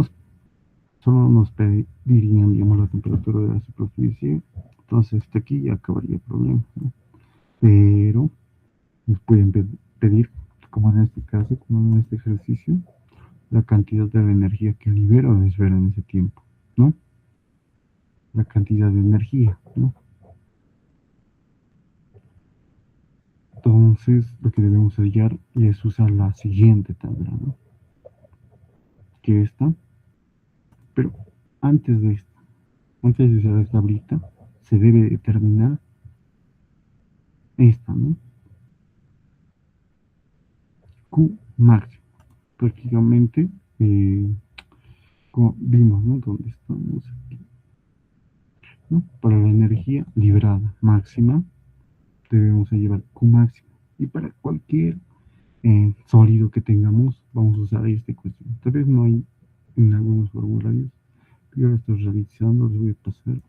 solo nos pedirían, digamos, la temperatura de la superficie, entonces hasta aquí ya acabaría el problema, ¿no? Pero nos pueden pedir, como en este caso, como en este ejercicio, la cantidad de la energía que libera la esfera en ese tiempo, ¿no? La cantidad de energía, ¿no? Entonces, lo que debemos hallar es usar la siguiente tabla, ¿no? Que esta, pero antes de esta, antes de usar esta tablita, se debe determinar esta, ¿no? Q máximo. Prácticamente, como vimos, ¿no? Donde estamos aquí, ¿no? Para la energía liberada máxima, debemos llevar Q máximo. Y para cualquier sólido que tengamos, vamos a usar esta ecuación. Tal vez no hay en algunos formularios, yo lo estoy realizando, les voy a pasar.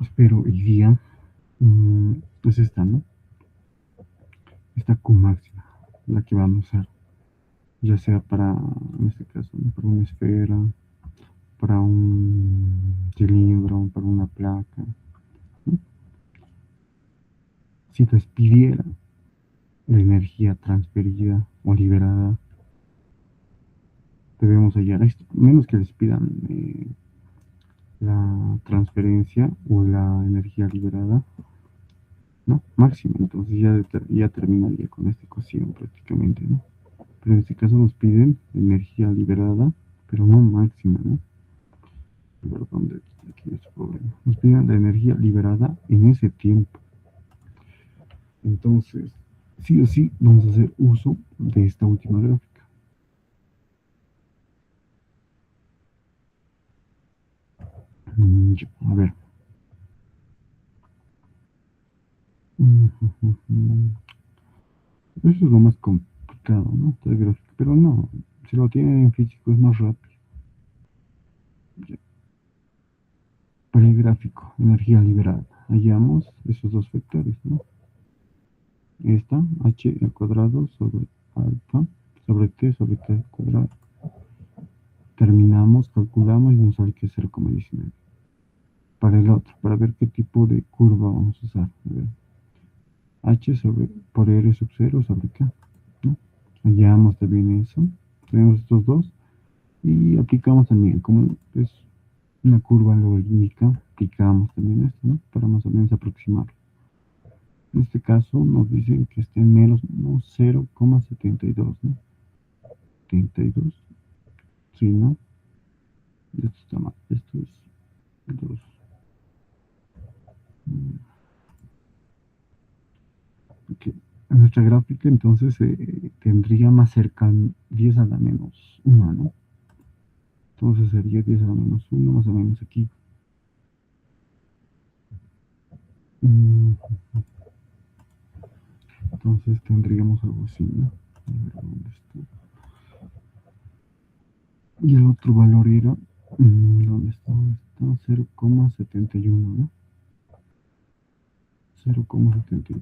Espero hoy día, es esta, ¿no? Esta Q máxima, la que vamos a usar, ya sea para, en este caso, ¿no? Para una esfera, para un cilindro, para una placa, ¿no? Si les pidiera la energía transferida o liberada, debemos hallar esto, menos que les pidan la transferencia o la energía liberada, ¿no? Máxima, entonces ya terminaría con esta ecuación prácticamente, ¿no? Pero en este caso nos piden energía liberada, pero no máxima, ¿no? A ver dónde aquí es el problema. Nos piden la energía liberada en ese tiempo. Entonces, sí o sí, vamos a hacer uso de esta última gráfica. A ver. Eso es lo más complicado, ¿no? Esta gráfica. Pero no, si lo tienen en físico es más rápido. Gráfico, energía liberada. Hallamos esos dos vectores, ¿no? Esta, h al cuadrado sobre alfa sobre t sobre t al cuadrado. Terminamos, calculamos y nos sale que es 0,19. Para el otro, para ver qué tipo de curva vamos a usar. A ver. H sobre, por R sub 0 sobre K, ¿no? Hallamos también eso. Tenemos estos dos. Y aplicamos también, como es una curva logarítmica, aplicamos también esto, ¿no? Para más o menos aproximarlo. En este caso nos dicen que esté en menos, no, 0,72, ¿no? 72. Sí, ¿no? Esto está mal. Esto es 2. Okay. En nuestra gráfica entonces tendría más cerca 10 a la menos 1, ¿no? Entonces sería 10 a la menos 1 más o menos aquí. Entonces tendríamos algo así, ¿no? A ver dónde está. Y el otro valor era, ¿dónde está? 0,71, ¿no? 0,71.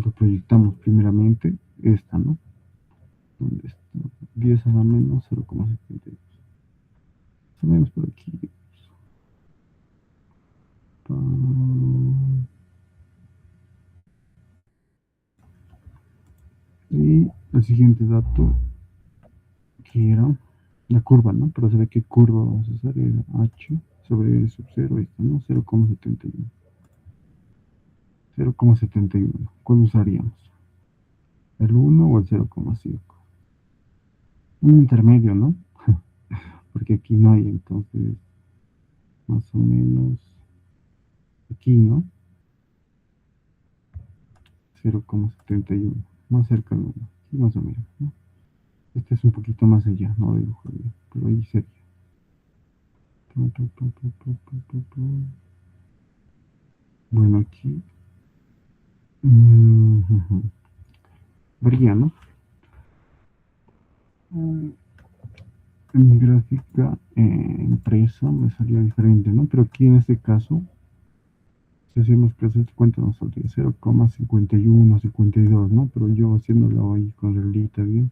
Lo proyectamos primeramente, esta, ¿no? ¿Dónde está? 10 a la menos 0,72. Más o menos por aquí. Y el siguiente dato, que era la curva, ¿no? Para saber qué curva vamos a usar, era h sobre r sub 0, esta, ¿no? 0,71. 0,71. ¿Cuál usaríamos? ¿El 1 o el 0,5? Un intermedio, ¿no? Porque aquí no hay, entonces, más o menos, aquí, ¿no? 0,71. Más cerca del 1. Aquí más o menos, ¿no? Este es un poquito más allá, no lo dibujo bien, pero ahí sería. Bueno, aquí varía, ¿no? En mi gráfica impresa me salía diferente, ¿no? Pero aquí en este caso, si hacemos caso de cuenta, nos saldría 0,51, 52, ¿no? Pero yo haciéndolo ahí con reglita bien,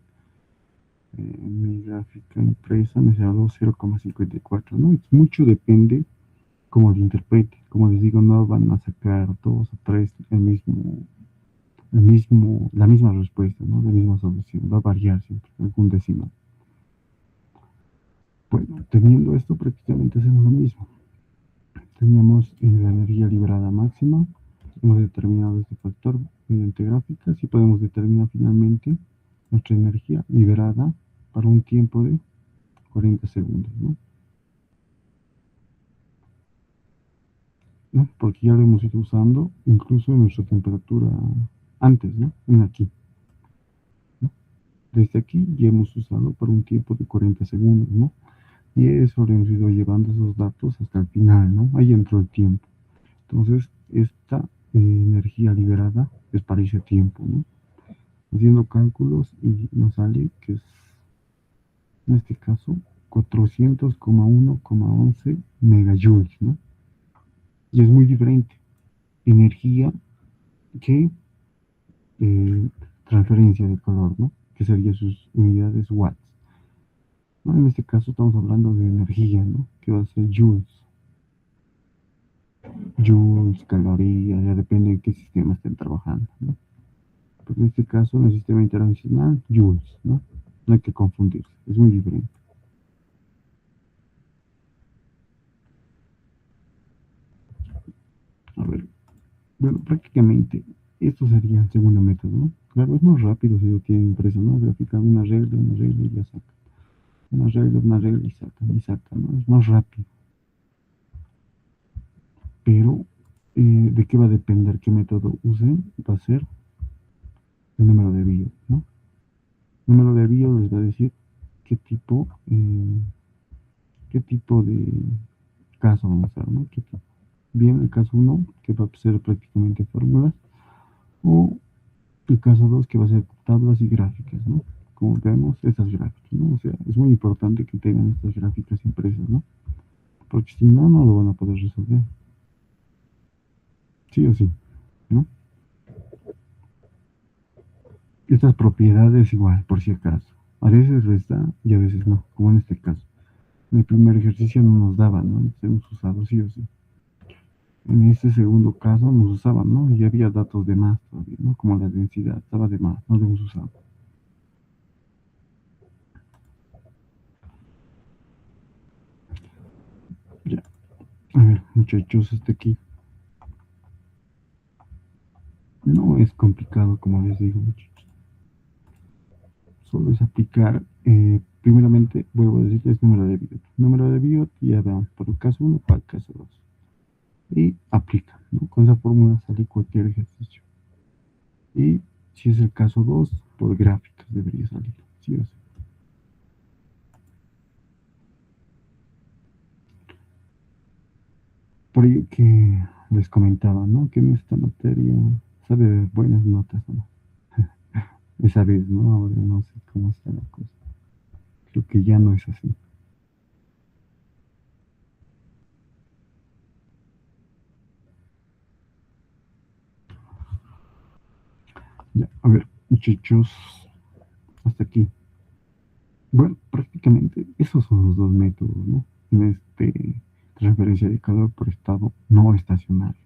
en mi gráfica impresa me salió 0,54, ¿no? Es mucho depende cómo lo interprete. Como les digo, no van a sacar 2 o 3 la misma respuesta, ¿no? La misma solución. Va a variar siempre, algún decimal. Bueno, teniendo esto prácticamente hacemos lo mismo. Teníamos la energía liberada máxima. Hemos determinado este factor mediante gráficas y podemos determinar finalmente nuestra energía liberada para un tiempo de 40 segundos, ¿no? ¿No? Porque ya lo hemos ido usando incluso en nuestra temperatura antes, ¿no? En aquí, ¿no? Desde aquí ya hemos usado para un tiempo de 40 segundos, ¿no? Y eso lo hemos ido llevando esos datos hasta el final, ¿no? Ahí entró el tiempo. Entonces, esta energía liberada es para ese tiempo, ¿no? Haciendo cálculos y nos sale que es, en este caso, 400,1,11 megajoules, ¿no? Y es muy diferente. Energía que transferencia de calor, ¿no? Que serían sus unidades watts. ¿No? En este caso estamos hablando de energía, ¿no? Que va a ser joules. Joules, calorías, ya depende de qué sistema estén trabajando, ¿no? Pero en este caso, en el sistema internacional, joules, ¿no? No hay que confundirse, es muy diferente. A ver, bueno, prácticamente esto sería el segundo método, ¿no? Claro, es más rápido si lo tienen impreso, ¿no? Graficar una regla y ya saca. Una regla y saca, ¿no? Es más rápido. Pero, ¿de qué va a depender qué método usen? Va a ser el número de BIOS, ¿no? El número de BIOS les va a decir qué tipo, qué tipo de caso vamos a usar, ¿no? ¿Qué tipo? Bien, el caso 1, que va a ser prácticamente fórmulas, o el caso 2, que va a ser tablas y gráficas, ¿no? Como vemos, estas gráficas, ¿no? O sea, es muy importante que tengan estas gráficas impresas, ¿no? Porque si no, no lo van a poder resolver. Sí o sí, ¿no? Estas propiedades igual, por si acaso. A veces les da y a veces no, como en este caso. En el primer ejercicio no nos daban, ¿no? Nos hemos usado sí o sí. En este segundo caso nos usaban, ¿no? Y había datos de más todavía, ¿no? Como la densidad, estaba de más, no lo hemos usado. Ya. A ver, muchachos, hasta aquí. No es complicado, como les digo, muchachos. Solo es aplicar, primeramente, vuelvo a decirles número de BIOT. Número de BIOT ya vean, por el caso 1 para el caso 2. Y aplica, ¿no? Con esa fórmula sale cualquier ejercicio. Y si es el caso 2, por gráficas debería salir, sí o sí. Por ello que les comentaba, ¿no? Que en esta materia sabe de buenas notas, ¿no? Esa vez, ¿no? Ahora no sé cómo está la cosa. Creo que ya no es así. Ya, a ver, muchachos, hasta aquí. Bueno, prácticamente esos son los dos métodos, ¿no? En este transferencia de calor por estado no estacionario,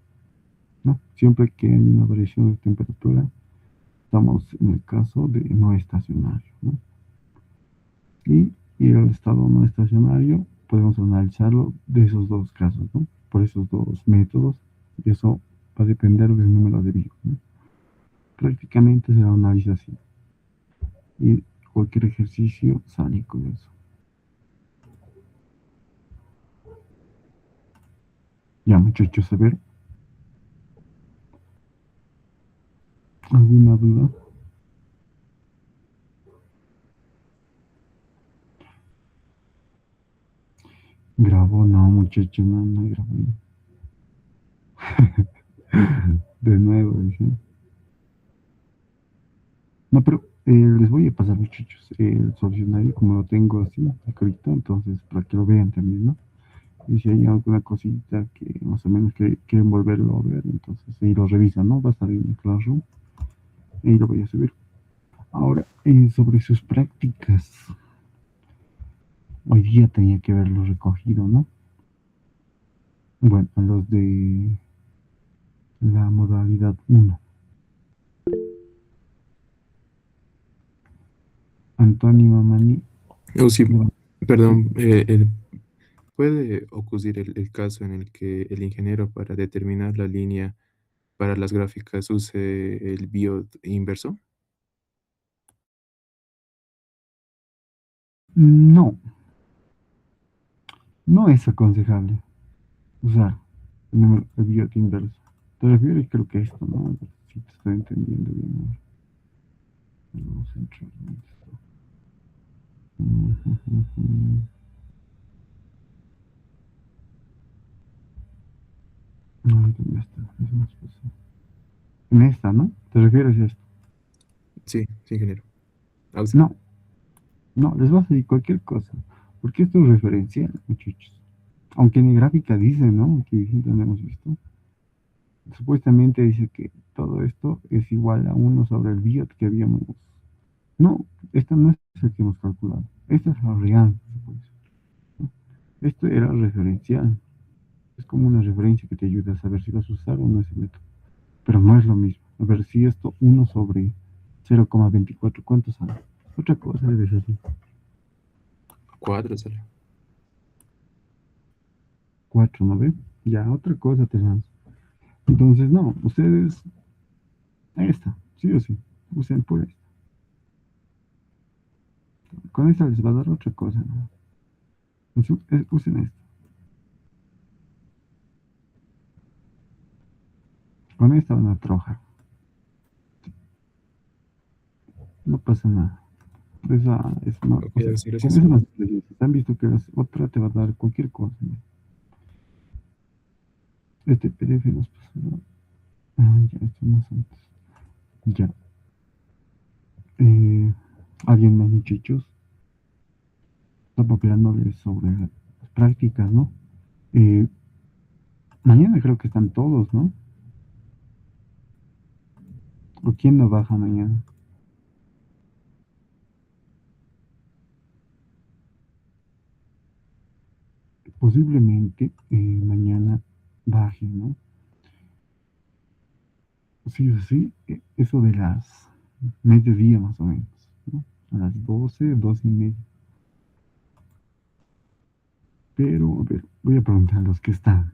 ¿no? Siempre que hay una variación de temperatura, estamos en el caso de no estacionario, ¿no? Y el estado no estacionario podemos analizarlo de esos dos casos, ¿no? Por esos dos métodos, y eso va a depender del número de BIOS, ¿no? Prácticamente se lo analiza así, y cualquier ejercicio sale con eso. Ya, muchachos, a ver, ¿alguna duda? Grabó, no, muchachos, no, no grabó. De nuevo, dice. No, pero les voy a pasar, muchachos, el solucionario como lo tengo así, escrito, entonces para que lo vean también, ¿no? Y si hay alguna cosita que más o menos que quieren volverlo a ver, entonces ahí lo revisan, ¿no? Va a estar en el Classroom y lo voy a subir. Ahora, sobre sus prácticas, hoy día tenía que haberlo recogido, ¿no? Bueno, los de la modalidad 1. Antonio Mamani, Oh, sí, perdón, ¿Puede ocurrir el caso en el que el ingeniero para determinar la línea para las gráficas use el biot inverso? No, no es aconsejable usar el biot inverso. Te refieres, creo que a esto, ¿no? A ver si te estoy entendiendo bien. Vamos a entrar en esto. No, ¿dónde está? Es más fácil. En esta, ¿no? ¿Te refieres a esto? Sí, sí, ingeniero. Aus- No, no, les vas a decir cualquier cosa. Porque esto es referencial, muchachos. Aunque en mi gráfica dice, ¿no? Que siempre hemos visto. Supuestamente dice que todo esto es igual a 1 sobre el biot que habíamos. No, esta no es el que hemos calculado. Esta es la real, se puede decir, ¿no? Esto era referencial. Es como una referencia que te ayuda a saber si vas a usar o no ese método. Pero no es lo mismo. A ver si esto 1 sobre 0,24, ¿cuánto sale? Otra cosa debe ser 4 sale. 4, ¿no ve? Ya, otra cosa te lanzo. Entonces, no, ustedes, esta, sí o sí, usen por esta. Con esta les va a dar otra cosa, ¿no? Usen esta. Con esta van a trabajar. No pasa nada. Esa es una, Ok, o sea, sí, con gracias. eso las experiencias. Han visto que las otra te va a dar cualquier cosa, ¿no? Este PDF nos pasó, ¿no? Ah, ya, esto más antes. Ya. Alguien más, muchachos, está papeándoles sobre las prácticas, ¿no? Eh, Mañana creo que están todos, ¿no? ¿O quién no baja mañana? Posiblemente mañana baje, ¿no? Sí o sí, eso de las mediodía más o menos, ¿no? A las 12, 12:30. Pero, a ver, voy a preguntar a los que están.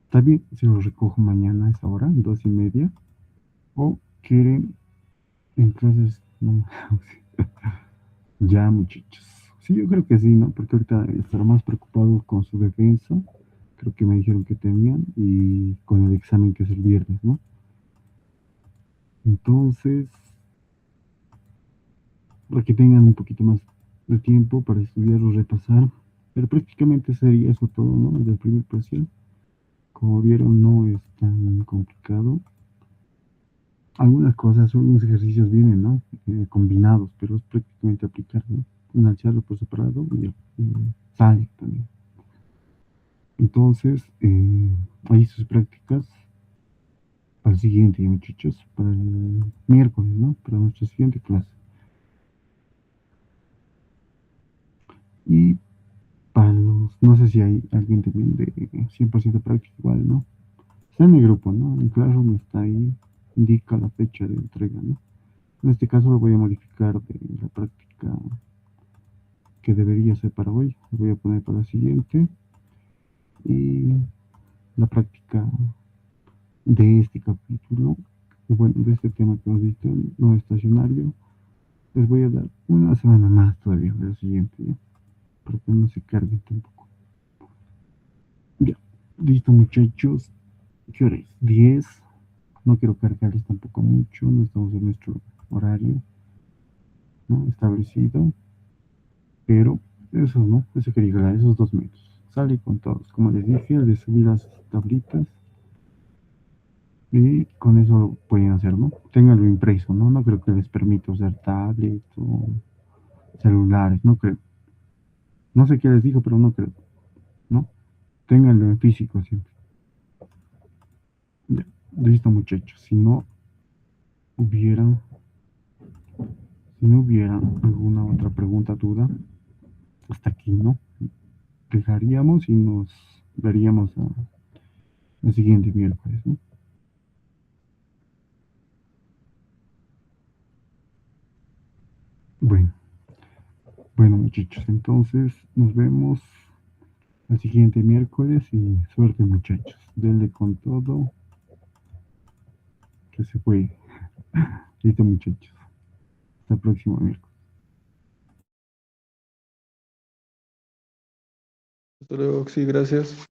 ¿Está bien si los recojo mañana a esa hora, 2:30? ¿O quieren en clases? No, ya, muchachos. Sí, yo creo que sí, ¿no? Porque ahorita estará más preocupado con su defensa. Creo que me dijeron que tenían. Y con el examen que es el viernes, ¿no? Entonces, para que tengan un poquito más de tiempo para estudiar o repasar. Pero prácticamente sería eso todo, ¿no? Del primer parcial. Como vieron, no es tan complicado. Algunas cosas, algunos ejercicios vienen, ¿no? Combinados, pero es prácticamente aplicar, ¿no? Analizarlo por separado y sale también. Entonces, ahí sus prácticas para el siguiente, muchachos, para el miércoles, ¿no? Para nuestra siguiente clase. Y para los, no sé si hay alguien también de 100% práctica igual, ¿no? Está en el grupo, ¿no? En Classroom está ahí, indica la fecha de entrega, ¿no? En este caso lo voy a modificar de la práctica que debería ser para hoy. Lo voy a poner para la siguiente. Y la práctica de este capítulo, bueno, de este tema que hemos visto, no estacionario, les voy a dar una semana más todavía de la siguiente, ¿ya? Para que no se carguen tampoco. Ya, listo muchachos. ¿Qué hora es? 10. No quiero cargarles tampoco mucho, no estamos en nuestro horario, ¿no? Establecido, pero eso, ¿no? Eso quería llegar, esos 2 metros. Sale con todos, como les dije, el de subir las tablitas. Y con eso lo pueden hacer, ¿no? Ténganlo impreso, ¿no? No creo que les permita usar tablets o celulares, no creo. No sé qué les digo, pero no creo, ¿no? Ténganlo en físico siempre. Ya, listo, muchachos. Hubiera, si no hubiera alguna otra pregunta, duda, hasta aquí, ¿no? Dejaríamos y nos veríamos el siguiente miércoles, ¿no? Bueno, bueno, muchachos, entonces nos vemos al siguiente miércoles y suerte, muchachos. Denle con todo, que se puede. Listo, muchachos. Hasta el próximo miércoles. Hasta luego, sí, gracias.